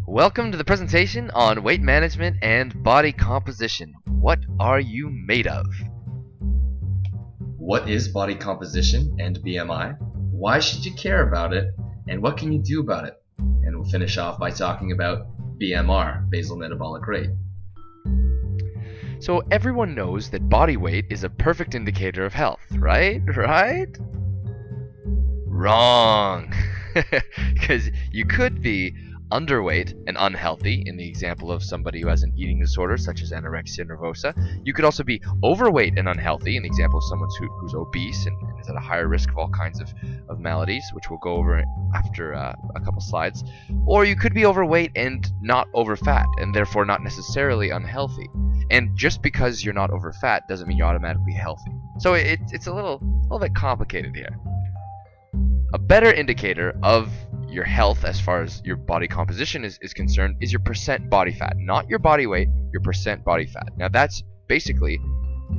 Welcome to the presentation on weight management and body composition. What are you made of? What is body composition and BMI? Why should you care about it? And what can you do about it? And we'll finish off by talking about BMR, basal metabolic rate. So everyone knows that body weight is a perfect indicator of health, right? Right? Wrong. Because you could be underweight and unhealthy in the example of somebody who has an eating disorder such as anorexia nervosa. You could also be overweight and unhealthy in the example of someone who's obese and is at a higher risk of all kinds of maladies, which we'll go over after a couple slides. Or you could be overweight and not overfat and therefore not necessarily unhealthy. And just because you're not overfat doesn't mean you're automatically healthy. So it's a little bit complicated here. A better indicator of your health as far as your body composition is concerned is your percent body fat. Not your body weight, your percent body fat. Now that's basically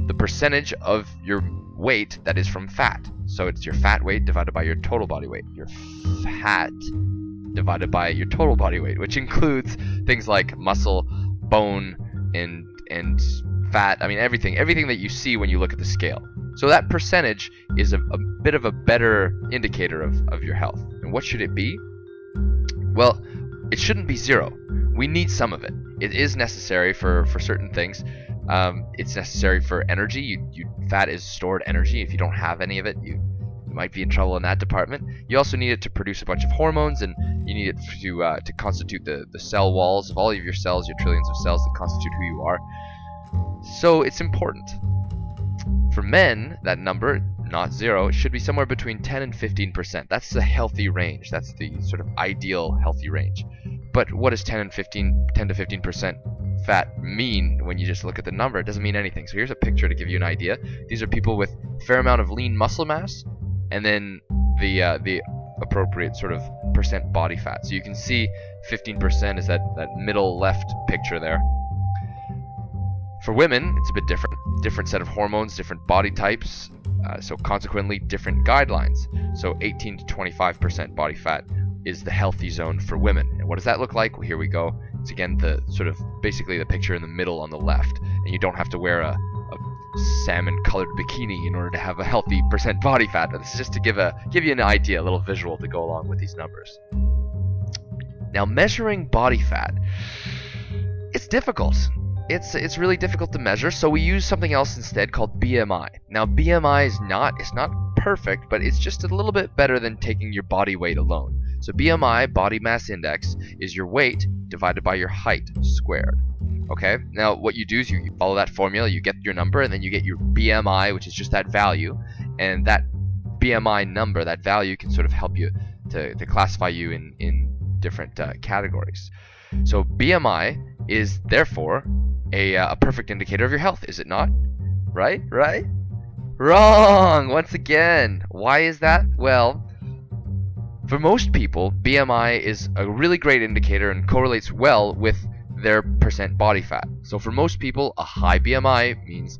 the percentage of your weight that is from fat. So it's your fat weight divided by your total body weight. Your fat divided by your total body weight, which includes things like muscle, bone, and fat. I mean everything that you see when you look at the scale. So that percentage is a bit of a better indicator of your health. And what should it be? Well, it shouldn't be zero. We need some of it. It is necessary for certain things. It's necessary for energy. Fat is stored energy. If you don't have any of it, you might be in trouble in that department. You also need it to produce a bunch of hormones, and you need it to constitute the cell walls of all of your cells, your trillions of cells that constitute who you are. So it's important. For men, that number, not zero, should be somewhere between 10 and 15%. That's the healthy range. That's the sort of ideal healthy range. But what does 10 to 15% fat mean when you just look at the number? It doesn't mean anything. So here's a picture to give you an idea. These are people with a fair amount of lean muscle mass, and then the appropriate sort of percent body fat. So you can see 15% is that middle left picture there. For women, it's a bit different set of hormones, different body types, so consequently different guidelines. So 18 to 25% body fat is the healthy zone for women. And what does that look like? Well, here we go. It's again the sort of basically the picture in the middle on the left. And you don't have to wear a salmon-colored bikini in order to have a healthy percent body fat. But this is just to give you an idea, a little visual to go along with these numbers. Now, measuring body fat, it's difficult. It's really difficult to measure, so we use something else instead called BMI. Now BMI it's not perfect, but it's just a little bit better than taking your body weight alone. So BMI, body mass index, is your weight divided by your height squared. Okay? Now what you do is you follow that formula, you get your number, and then you get your BMI, which is just that value, and that BMI number, that value, can sort of help you to classify you in different categories. So BMI is therefore a perfect indicator of your health, is it not? Right? Wrong! Once again. Why is that? Well, for most people, BMI is a really great indicator and correlates well with their percent body fat. So for most people, a high BMI means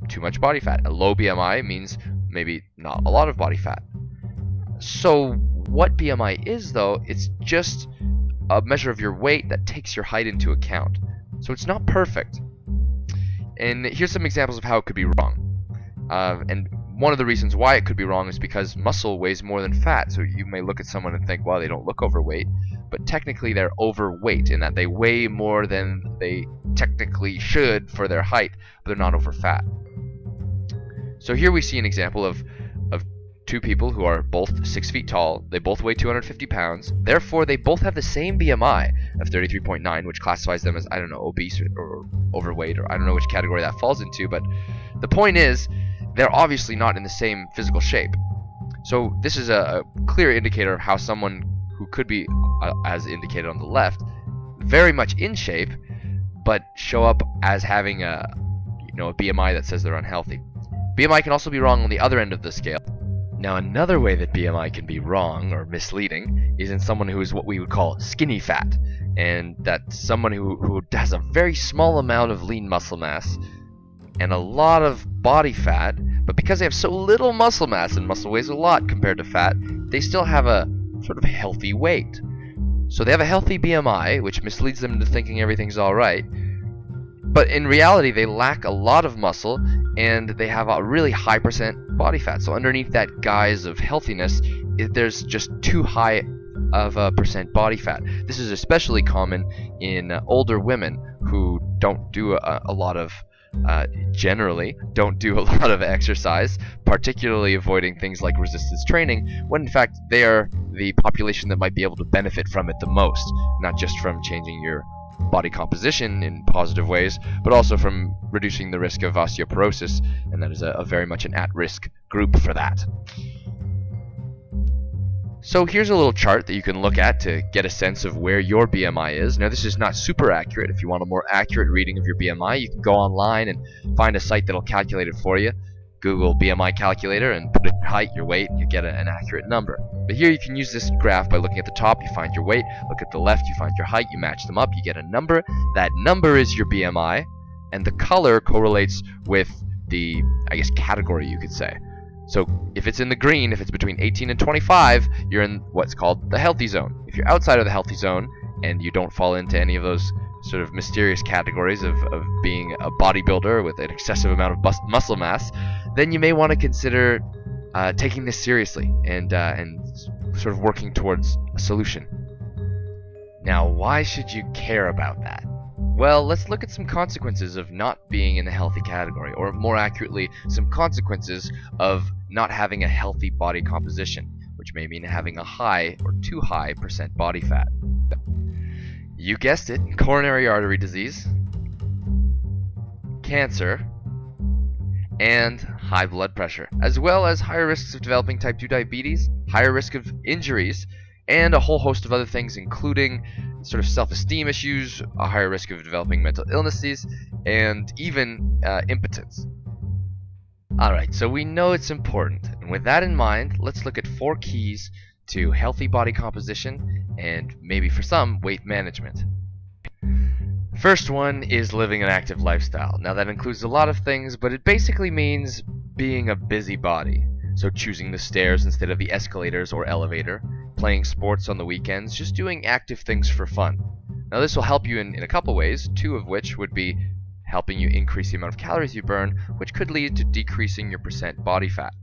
too much body fat. A low BMI means maybe not a lot of body fat. So what BMI is, though, it's just a measure of your weight that takes your height into account. So it's not perfect. And here's some examples of how it could be wrong. And one of the reasons why it could be wrong is because muscle weighs more than fat. So you may look at someone and think, well, they don't look overweight. But technically they're overweight in that they weigh more than they technically should for their height, but they're not overfat. So here we see an example of two people who are both 6 feet tall. They both weigh 250 pounds. Therefore, they both have the same BMI of 33.9, which classifies them as, I don't know, obese or overweight, or I don't know which category that falls into. But the point is, they're obviously not in the same physical shape. So this is a clear indicator of how someone who could be, as indicated on the left, very much in shape, but show up as having a BMI that says they're unhealthy. BMI can also be wrong on the other end of the scale. Now, another way that BMI can be wrong or misleading is in someone who is what we would call skinny fat, and that's someone who has a very small amount of lean muscle mass and a lot of body fat, but because they have so little muscle mass, and muscle weighs a lot compared to fat, they still have a sort of healthy weight. So they have a healthy BMI, which misleads them into thinking everything's alright. But in reality, they lack a lot of muscle and they have a really high percent body fat. So underneath that guise of healthiness, there's just too high of a percent body fat. This is especially common in older women who don't do a lot of generally don't do a lot of exercise, particularly avoiding things like resistance training, when in fact they are the population that might be able to benefit from it the most, not just from changing your body composition in positive ways, but also from reducing the risk of osteoporosis, and that is a very much an at-risk group for that. So here's a little chart that you can look at to get a sense of where your BMI is. Now this is not super accurate. If you want a more accurate reading of your BMI, you can go online and find a site that'll calculate it for you. Google BMI calculator and put in your height, your weight, and you get an accurate number. But here you can use this graph by looking at the top, you find your weight, look at the left, you find your height, you match them up, you get a number. That number is your BMI, and the color correlates with the, I guess, category you could say. So if it's in the green, if it's between 18 and 25, you're in what's called the healthy zone. If you're outside of the healthy zone and you don't fall into any of those sort of mysterious categories of being a bodybuilder with an excessive amount of muscle mass, then you may want to consider taking this seriously and sort of working towards a solution. Now, why should you care about that? Well, let's look at some consequences of not being in the healthy category, or more accurately, some consequences of not having a healthy body composition, which may mean having a high or too high percent body fat. You guessed it, coronary artery disease, cancer, and high blood pressure, as well as higher risks of developing type 2 diabetes, higher risk of injuries, and a whole host of other things, including sort of self-esteem issues, a higher risk of developing mental illnesses, and even impotence. Alright, so we know it's important, and with that in mind, let's look at 4 keys to healthy body composition and maybe for some, weight management. First one is living an active lifestyle. Now that includes a lot of things, but it basically means being a busybody. So choosing the stairs instead of the escalators or elevator, playing sports on the weekends, just doing active things for fun. Now this will help you in a couple ways, 2 of which would be helping you increase the amount of calories you burn, which could lead to decreasing your percent body fat.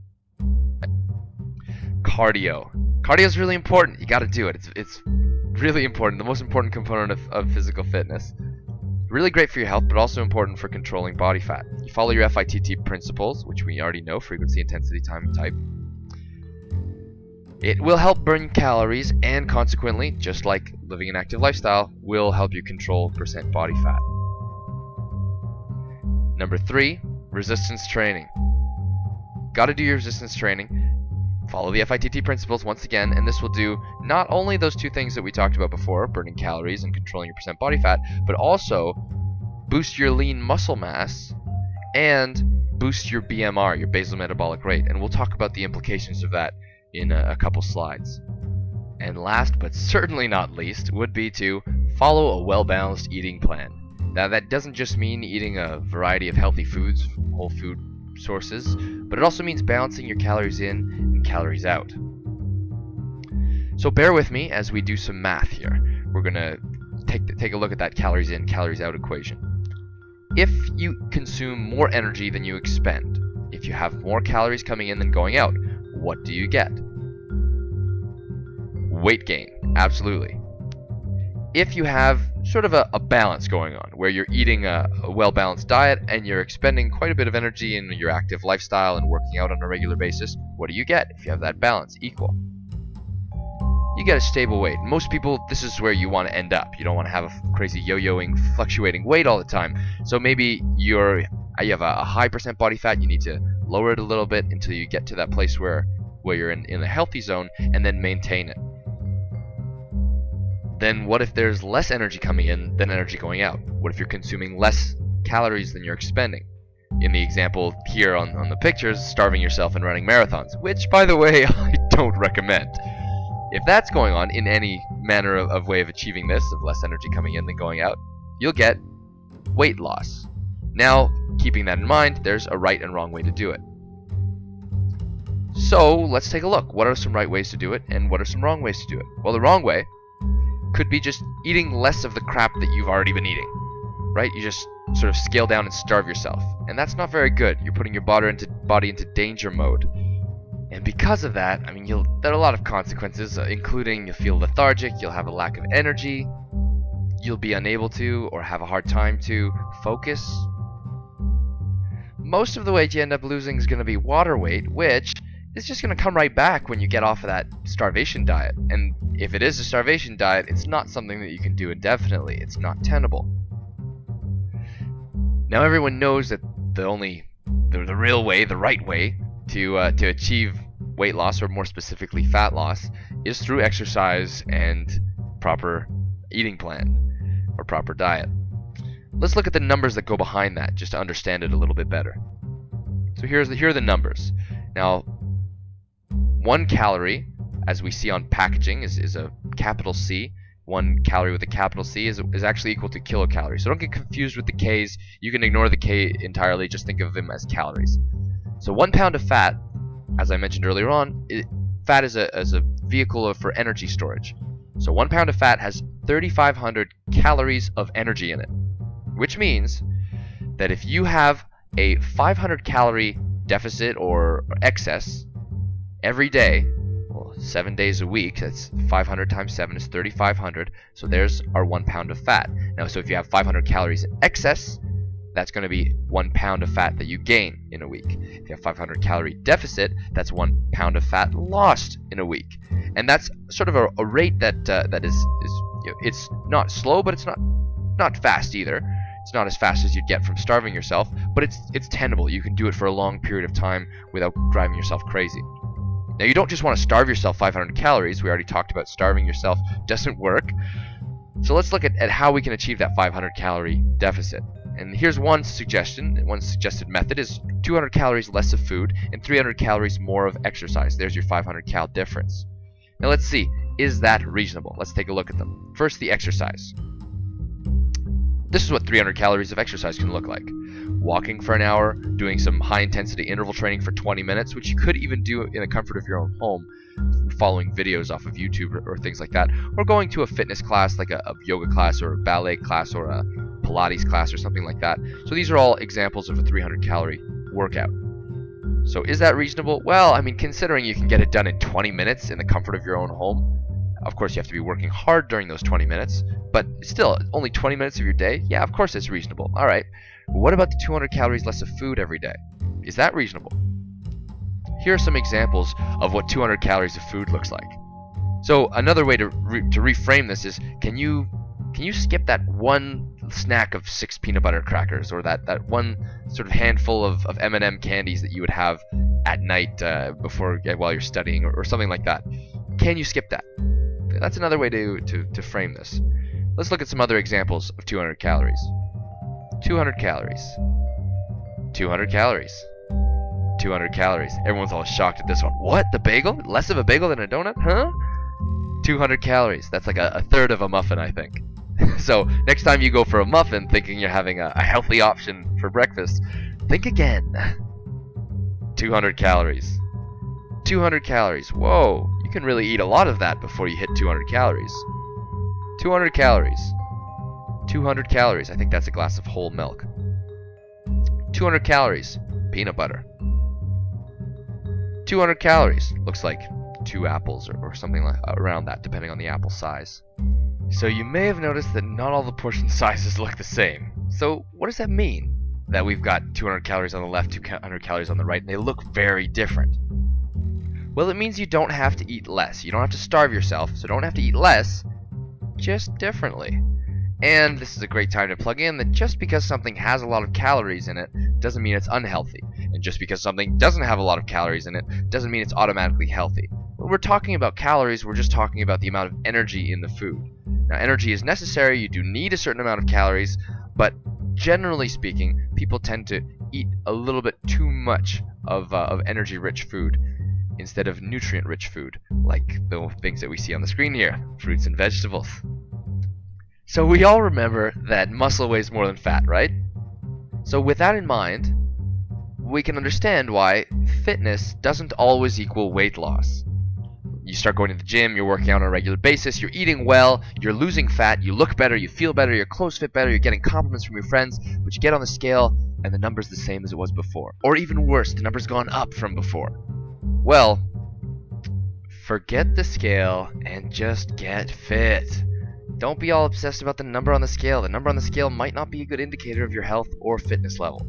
Cardio. Cardio is really important. You got to do it. It's really important, the most important component of physical fitness. Really great for your health, but also important for controlling body fat. You follow your FITT principles, which we already know, frequency, intensity, time, and type. It will help burn calories, and consequently, just like living an active lifestyle, will help you control percent body fat. Number 3, resistance training. Got to do your resistance training. Follow the FITT principles once again, and this will do not only those 2 things that we talked about before, burning calories and controlling your percent body fat, but also boost your lean muscle mass and boost your BMR, your basal metabolic rate. And we'll talk about the implications of that in a couple slides. And last but certainly not least would be to follow a well-balanced eating plan. Now that doesn't just mean eating a variety of healthy foods, whole food sources, but it also means balancing your calories in and calories out. So bear with me as we do some math here. We're going to take a look at that calories in, calories out equation. If you consume more energy than you expend, if you have more calories coming in than going out, what do you get? Weight gain, absolutely. If you have sort of a balance going on, where you're eating a well-balanced diet and you're expending quite a bit of energy in your active lifestyle and working out on a regular basis, what do you get if you have that balance equal? You get a stable weight. Most people, this is where you want to end up. You don't want to have a crazy yo-yoing, fluctuating weight all the time. So maybe you have a high percent body fat, you need to lower it a little bit until you get to that place where you're in a healthy zone, and then maintain it. Then what if there's less energy coming in than energy going out? What if you're consuming less calories than you're expending? In the example here on the pictures, starving yourself and running marathons, which, by the way, I don't recommend. If that's going on in any manner of way of achieving this, of less energy coming in than going out, you'll get weight loss. Now, keeping that in mind, there's a right and wrong way to do it. So let's take a look. What are some right ways to do it, and what are some wrong ways to do it? Well, the wrong way could be just eating less of the crap that you've already been eating, right? You just sort of scale down and starve yourself, and that's not very good. You're putting your body into danger mode. And because of that, I mean, there are a lot of consequences, including you'll feel lethargic, you'll have a lack of energy, you'll be unable to or have a hard time to focus. Most of the weight you end up losing is going to be water weight, which is just going to come right back when you get off of that starvation diet. And if it is a starvation diet, it's not something that you can do indefinitely. It's not tenable. Now everyone knows that the real way, the right way to achieve weight loss, or more specifically fat loss, is through exercise and proper eating plan or proper diet. Let's look at the numbers that go behind that just to understand it a little bit better. So here are the numbers. Now, 1 calorie, as we see on packaging, is a capital C. 1 calorie with a capital C is actually equal to kilocalories. So don't get confused with the K's. You can ignore the K entirely. Just think of them as calories. So 1 pound of fat, as I mentioned earlier on, fat is a vehicle for energy storage. So 1 pound of fat has 3,500 calories of energy in it, which means that if you have a 500 calorie deficit or excess every day, 7 days a week, that's 500 times 7 is 3,500, so there's our 1 pound of fat. Now, so if you have 500 calories in excess, that's going to be 1 pound of fat that you gain in a week. If you have 500 calorie deficit, that's 1 pound of fat lost in a week. And that's sort of a rate that is it's not slow, but it's not fast either. It's not as fast as you'd get from starving yourself, but it's tenable. You can do it for a long period of time without driving yourself crazy. Now, you don't just want to starve yourself 500 calories. We already talked about starving yourself doesn't work. So let's look at how we can achieve that 500 calorie deficit. And here's one suggestion. One suggested method is 200 calories less of food and 300 calories more of exercise. There's your 500 cal difference. Now let's see, is that reasonable? Let's take a look at them. First, the exercise. This is what 300 calories of exercise can look like. Walking for an hour, doing some high-intensity interval training for 20 minutes, which you could even do in the comfort of your own home, following videos off of YouTube or things like that, or going to a fitness class like a yoga class or a ballet class or a Pilates class or something like that. So these are all examples of a 300-calorie workout. So is that reasonable? Well, I mean, considering you can get it done in 20 minutes in the comfort of your own home. Of course, you have to be working hard during those 20 minutes, but still, only 20 minutes of your day? Yeah, of course it's reasonable. All right. What about the 200 calories less of food every day? Is that reasonable? Here are some examples of what 200 calories of food looks like. So another way to reframe this is, can you skip that one snack of 6 peanut butter crackers, or that one sort of handful of M&M candies that you would have at night while you're studying, or something like that? Can you skip that? That's another way to frame this. Let's look at some other examples of 200 calories. 200 calories. 200 calories. 200 calories. Everyone's all shocked at this one. What? The bagel? Less of a bagel than a donut? Huh? 200 calories. That's like a third of a muffin, I think. So next time you go for a muffin thinking you're having a healthy option for breakfast, think again. 200 calories. 200 calories. Whoa. You can really eat a lot of that before you hit 200 calories. 200 calories. 200 calories. I think that's a glass of whole milk. 200 calories. Peanut butter. 200 calories. Looks like 2 apples or something like around that, depending on the apple size. So you may have noticed that not all the portion sizes look the same. So what does that mean? That we've got 200 calories on the left, 200 calories on the right, and they look very different. Well, it means you don't have to eat less. You don't have to starve yourself, so don't have to eat less, just differently. And this is a great time to plug in that just because something has a lot of calories in it doesn't mean it's unhealthy. And just because something doesn't have a lot of calories in it doesn't mean it's automatically healthy. When we're talking about calories, we're just talking about the amount of energy in the food. Now, energy is necessary. You do need a certain amount of calories, but generally speaking, people tend to eat a little bit too much of energy-rich food instead of nutrient-rich food, like the things that we see on the screen here, fruits and vegetables. So we all remember that muscle weighs more than fat, right? So with that in mind, we can understand why fitness doesn't always equal weight loss. you start going to the gym, you're working out on a regular basis, you're eating well, you're losing fat, you look better, you feel better, your clothes fit better, you're getting compliments from your friends, but you get on the scale and the number's the same as it was before. Or even worse, the number's gone up from before. Well, forget the scale and just get fit. Don't be all obsessed about the number on the scale. The number on the scale might not be a good indicator of your health or fitness level.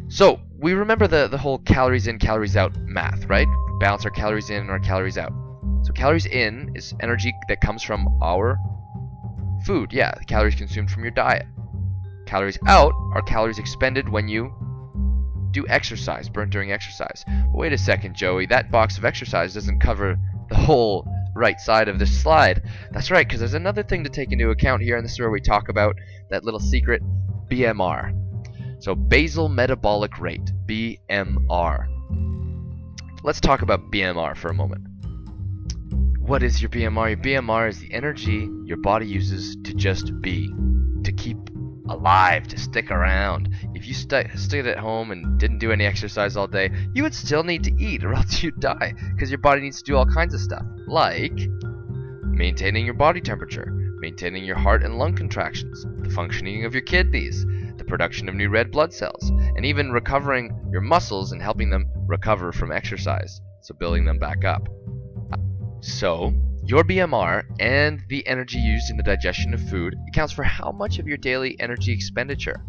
So, we remember the whole calories in, calories out math, right? Balance our calories in and our calories out. So calories in is energy that comes from our food. Yeah, the calories consumed from your diet. Calories out are calories expended when you do exercise, burnt during exercise. But wait a second, Joey, that box of exercise doesn't cover the whole right side of this slide. That's right, because there's another thing to take into account here, and this is where we talk about that little secret, BMR. So basal metabolic rate, BMR. Let's talk about BMR for a moment. What is your BMR? Your BMR is the energy your body uses to just be, to keep alive, to stick around. If you stayed at home and didn't do any exercise all day, you would still need to eat or else you'd die, because your body needs to do all kinds of stuff, like maintaining your body temperature, maintaining your heart and lung contractions, the functioning of your kidneys, the production of new red blood cells, and even recovering your muscles and helping them recover from exercise, so building them back up. So, your BMR and the energy used in the digestion of food accounts for how much of your daily energy expenditure?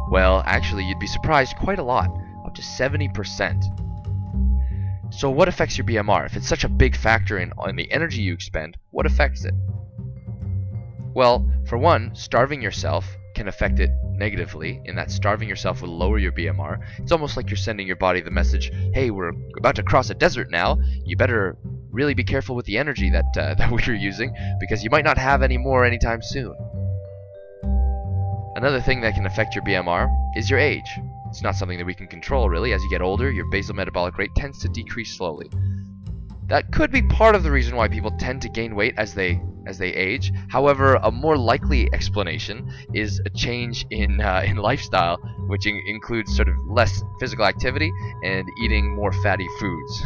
Well, actually, you'd be surprised, quite a lot, up to 70%. So what affects your BMR? If it's such a big factor in the energy you expend, what affects it? Well, for one, starving yourself can affect it negatively, in that starving yourself will lower your BMR. It's almost like you're sending your body the message, hey, we're about to cross a desert now, you better really be careful with the energy that we're using, because you might not have any more anytime soon. Another thing that can affect your BMR is your age. It's not something that we can control, really. As you get older, your basal metabolic rate tends to decrease slowly. That could be part of the reason why people tend to gain weight as they age. However, a more likely explanation is a change in lifestyle, which includes sort of less physical activity and eating more fatty foods.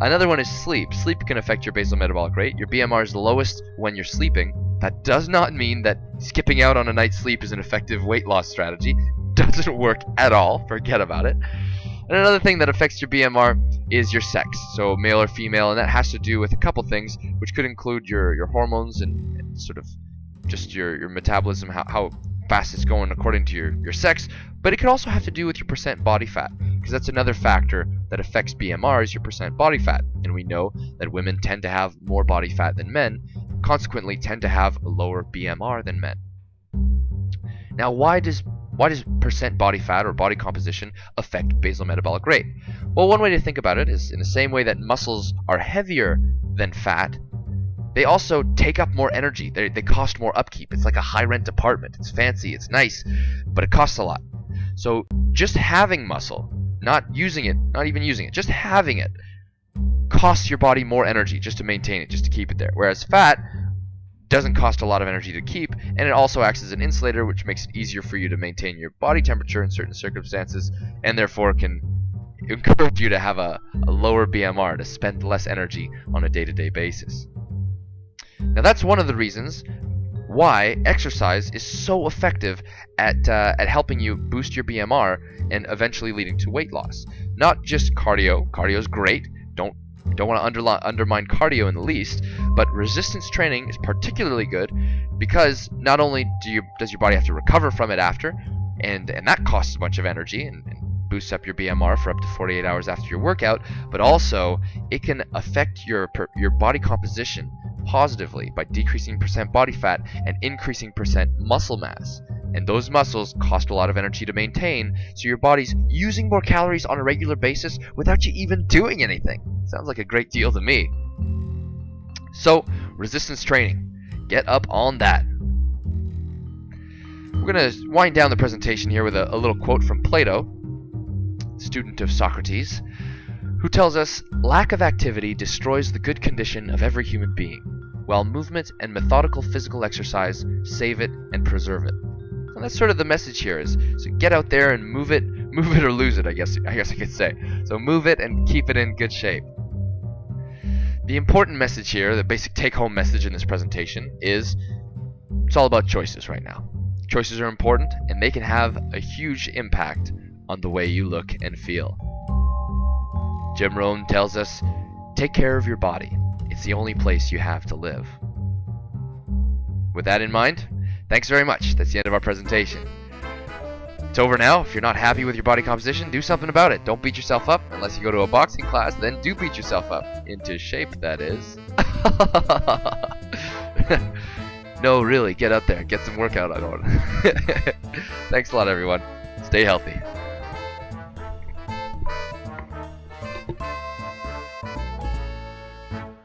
Another one is sleep. Sleep can affect your basal metabolic rate. Your BMR is lowest when you're sleeping. That does not mean that skipping out on a night's sleep is an effective weight loss strategy. Doesn't work at all. Forget about it. And another thing that affects your BMR is your sex, so male or female, and that has to do with a couple things, which could include your hormones and sort of just your metabolism, how fast it's going according to your sex, but it could also have to do with your percent body fat, because that's another factor that affects BMR is your percent body fat, and we know that women tend to have more body fat than men, consequently tend to have a lower BMR than men. Now, why does percent body fat or body composition affect basal metabolic rate? Well, one way to think about it is in the same way that muscles are heavier than fat, they also take up more energy. They cost more upkeep. It's like a high-rent apartment. It's fancy, it's nice, but it costs a lot. So just having muscle, not using it, not even using it, just having it, costs your body more energy just to maintain it, just to keep it there. Whereas fat doesn't cost a lot of energy to keep, and it also acts as an insulator, which makes it easier for you to maintain your body temperature in certain circumstances, and therefore can encourage you to have a lower BMR, to spend less energy on a day-to-day basis. Now that's one of the reasons why exercise is so effective at helping you boost your BMR and eventually leading to weight loss. Not just cardio. Cardio is great. Don't want to undermine cardio in the least, but resistance training is particularly good because not only does your body have to recover from it after, and that costs a bunch of energy and boosts up your BMR for up to 48 hours after your workout, but also it can affect your body composition positively by decreasing percent body fat and increasing percent muscle mass. And those muscles cost a lot of energy to maintain, so your body's using more calories on a regular basis without you even doing anything. Sounds like a great deal to me. So, resistance training. Get up on that. We're going to wind down the presentation here with a little quote from Plato, student of Socrates, who tells us, "Lack of activity destroys the good condition of every human being, while movement and methodical physical exercise save it and preserve it." And that's sort of the message here is, so get out there and move it Move it or lose it, I guess I could say. So move it and keep it in good shape. The important message here, the basic take-home message in this presentation is it's all about choices right now. Choices are important, and they can have a huge impact on the way you look and feel. Jim Rohn tells us, take care of your body. It's the only place you have to live. With that in mind, thanks very much. That's the end of our presentation. It's over now. If you're not happy with your body composition, do something about it. Don't beat yourself up unless you go to a boxing class, then do beat yourself up. Into shape, that is. No, really, get out there. Get some workout on. Thanks a lot, everyone. Stay healthy.